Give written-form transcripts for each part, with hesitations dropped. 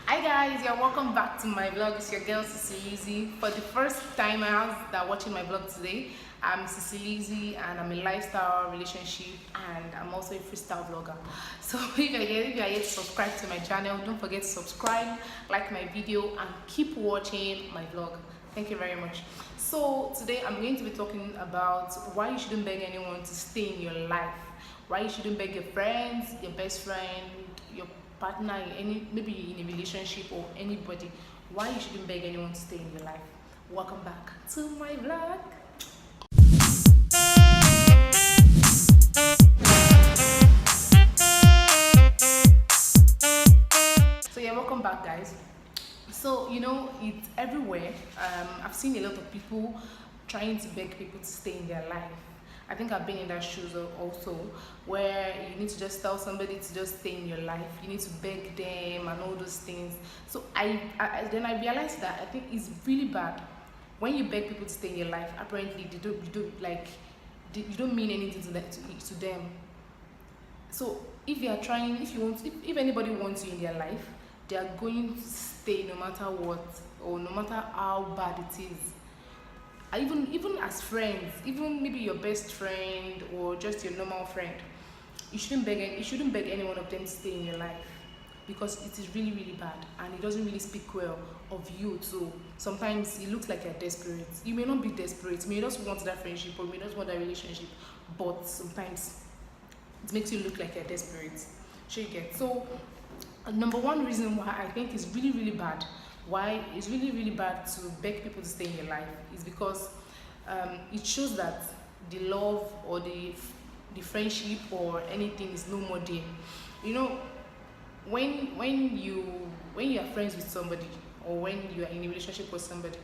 Hi guys, you're welcome back to my vlog. It's your girl Cecily. For the first timers that are watching my vlog today, I'm Cecily and I'm a lifestyle, relationship, and I'm also a freestyle vlogger. So if you're yet to subscribe to my channel, don't forget to subscribe, like my video, and keep watching my vlog. Thank you very much. So today I'm going to be talking about why you shouldn't beg anyone to stay in your life. Why you shouldn't beg your friends, your best friend, your partner, maybe in a relationship or anybody. Why you shouldn't beg anyone to stay in your life. Welcome back to my vlog. So yeah, welcome back guys. So it's everywhere. I've seen a lot of people trying to beg people to stay in their life. I think I've been in that shoes also, where you need to just tell somebody to just stay in your life. You need to beg them and all those things. So then I realized that I think it's really bad when you beg people to stay in your life. Apparently, you don't mean anything to them. So if you are trying, if anybody wants you in their life, they are going to stay no matter what or no matter how bad it is. Even as friends, even maybe your best friend or just your normal friend, you shouldn't beg any one of them to stay in your life, because it is really really bad and it doesn't really speak well of you too. Sometimes it looks like you're desperate. You may not be desperate, you may just want that friendship or you may just want that relationship, but sometimes it makes you look like you're desperate. Sure you get. So number one reason why I think is really really bad, why it's really really bad to beg people to stay in your life, is because it shows that the love or the friendship or anything is no more there. You know, when you are friends with somebody, or when you are in a relationship with somebody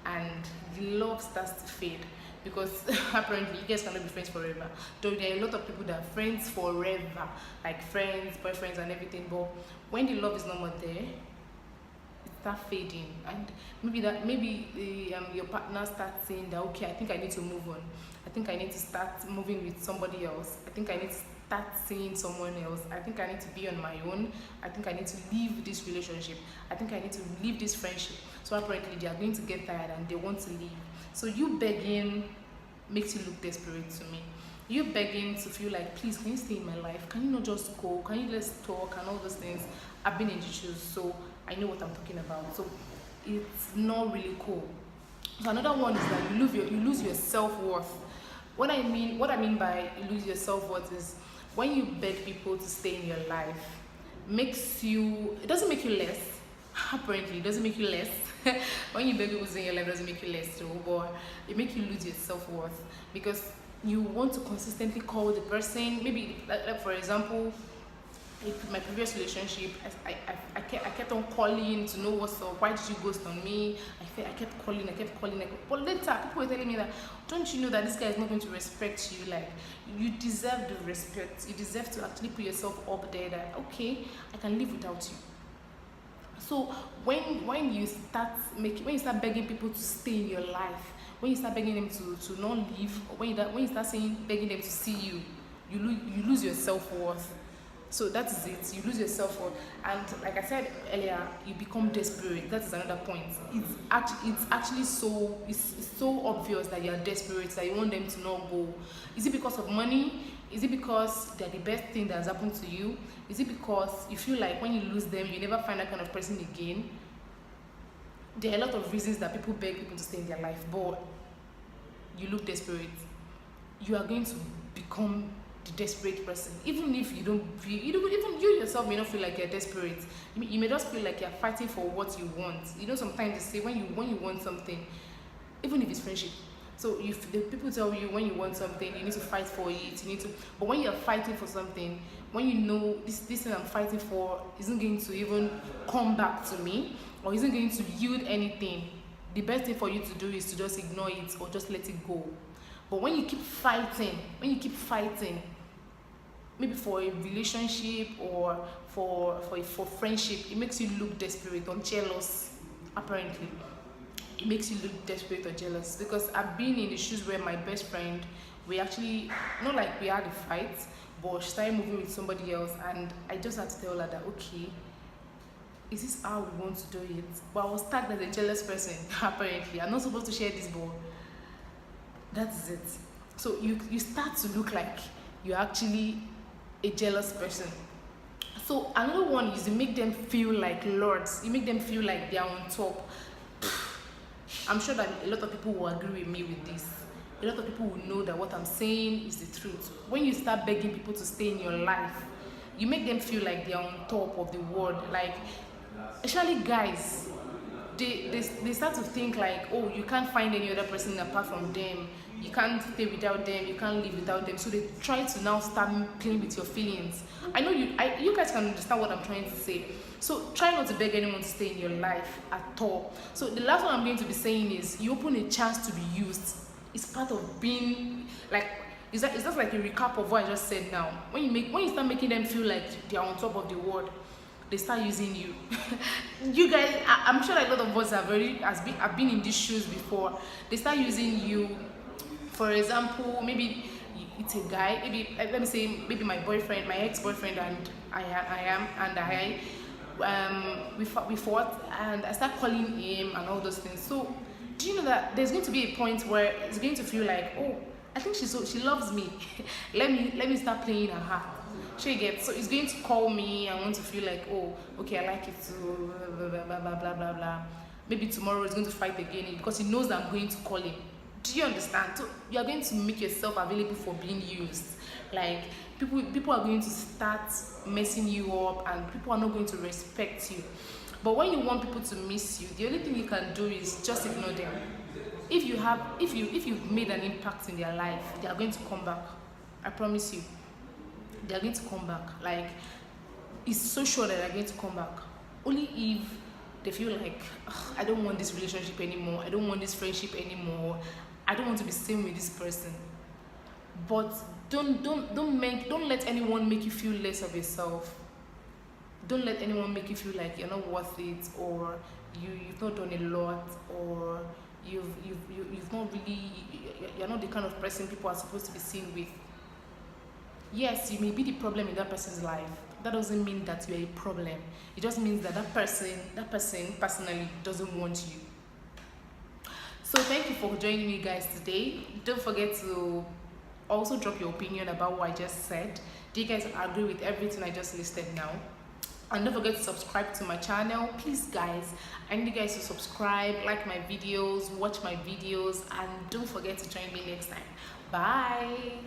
and the love starts to fade, because apparently you guys cannot be friends forever, though there are a lot of people that are friends forever, like friends, boyfriends and everything, but when the love is no more there, start fading, and maybe your partner starts saying that, okay, I think I need to move on, I think I need to start moving with somebody else, I think I need to start seeing someone else, I think I need to be on my own, I think I need to leave this relationship, I think I need to leave this friendship. So apparently they are going to get tired and they want to leave. So you begging makes you look desperate to me. You begging to feel like, please, can you stay in my life, can you not just go, can you let's talk and all those things. I've been in the shoes, so I know what I'm talking about. So it's not really cool. So another one is that you lose your self-worth. What I mean by you lose your self-worth is when you beg people to stay in your life, it doesn't make you less. Apparently it doesn't make you less. When you beg people to stay in your life, it doesn't make you less too, but it makes you lose your self-worth, because you want to consistently call the person. Maybe like for example, my previous relationship, I kept on calling to know what's up. Why did you ghost on me? I kept calling. But later, people were telling me that, don't you know that this guy is not going to respect you? Like, you deserve the respect. You deserve to actually put yourself up there that, okay, I can live without you. So when you start begging people to stay in your life, when you start begging them to not leave, or when you start begging them to see you, you lose your self-worth. So that is it. You lose your self-worth, and like I said earlier, you become desperate. That is another point. It's actually it's so obvious that you are desperate, that you want them to not go. Is it because of money? Is it because they're the best thing that has happened to you? Is it because you feel like when you lose them, you never find that kind of person again? There are a lot of reasons that people beg people to stay in their life, but you look desperate. You are going to become the desperate person, even if you don't feel, even you yourself may not feel like you're desperate. You may just feel like you're fighting for what you want. Sometimes they say when you want something, even if it's friendship, so if the people tell you when you want something, you need to fight for it, but when you're fighting for something, when you know this thing I'm fighting for isn't going to even come back to me, or isn't going to yield anything, the best thing for you to do is to just ignore it or just let it go. But when you keep fighting, maybe for a relationship or for friendship, it makes you look desperate or jealous. Apparently it makes you look desperate or jealous, because I've been in the shoes where my best friend, we actually, not like we had a fight, but she started moving with somebody else, and I just had to tell her that, okay, is this how we want to do it? But I was tagged as a jealous person. Apparently I'm not supposed to share this, but that's it. So you start to look like you're actually a jealous person. So another one is you make them feel like lords. You make them feel like they're on top. I'm sure that a lot of people will agree with me with this. A lot of people will know that what I'm saying is the truth. When you start begging people to stay in your life, you make them feel like they're on top of the world. Like, especially guys, they start to think like, oh, you can't find any other person apart from them. You can't stay without them. You can't live without them. So they try to now start playing with your feelings. I know you guys can understand what I'm trying to say. So try not to beg anyone to stay in your life at all. So the last one I'm going to be saying is you open a chance to be used. It's part of being like, it's just like a recap of what I just said now. When you start making them feel like they're on top of the world, they start using you. You guys, I'm sure like a lot of us have been in these shoes before. They start using you. For example, maybe it's a guy. Maybe let me say maybe my boyfriend, my ex-boyfriend, and we fought, and I start calling him and all those things. So do you know that there's going to be a point where it's going to feel like, oh, I think she loves me. let me start playing her heart. She gets, so it's going to call me. I want to feel like, oh, okay, I like it too, blah blah blah blah blah blah blah. Maybe tomorrow it's going to fight again because he knows I'm going to call him. Do you understand? So you are going to make yourself available for being used. Like people are going to start messing you up, and people are not going to respect you. But when you want people to miss you, the only thing you can do is just ignore them. If you've made an impact in their life, they are going to come back. I promise you. They are going to come back. Like, it's so sure that they're going to come back. Only if they feel like, I don't want this relationship anymore. I don't want this friendship anymore. I don't want to be same with this person. But don't let anyone make you feel less of yourself. Don't let anyone make you feel like you're not worth it, or you've not done a lot, or you've not really, you're not the kind of person people are supposed to be seen with. Yes, you may be the problem in that person's life. That doesn't mean that you're a problem. It just means that that person personally doesn't want you. So thank you for joining me, guys, today. Don't forget to also drop your opinion about what I just said. Do you guys agree with everything I just listed now? And don't forget to subscribe to my channel. Please, guys, I need you guys to subscribe, like my videos, watch my videos, and don't forget to join me next time. Bye.